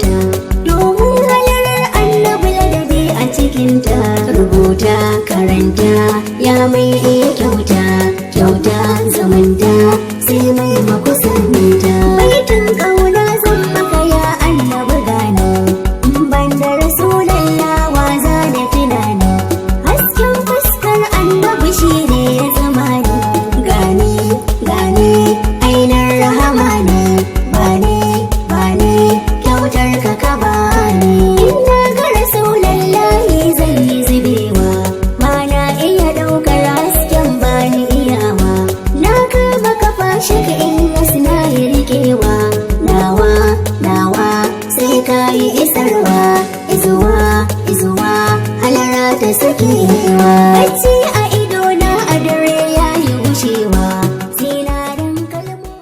ta, domin halarar annabi ladabi a cikinta. Rubuta karanta ya mai iya kyauta, kyauta zamanta sai mai makusanta. Baitin ƙauna zan maka ya annabi gano, ban da rasulallah wa za da tunani. Hasken fuskar annabi shi ne ya zama ni, gane gane ainihin rahama ne. Bane kyautar ka bani. Inda ga rasulallahi zan yi zubewa, ba na iya ɗaukar hasken bani iyawa. Na kama kafa shaka in wasu na yi riƙewa, nawa sai ka yi isarwa, izuwa halara ta sakewa.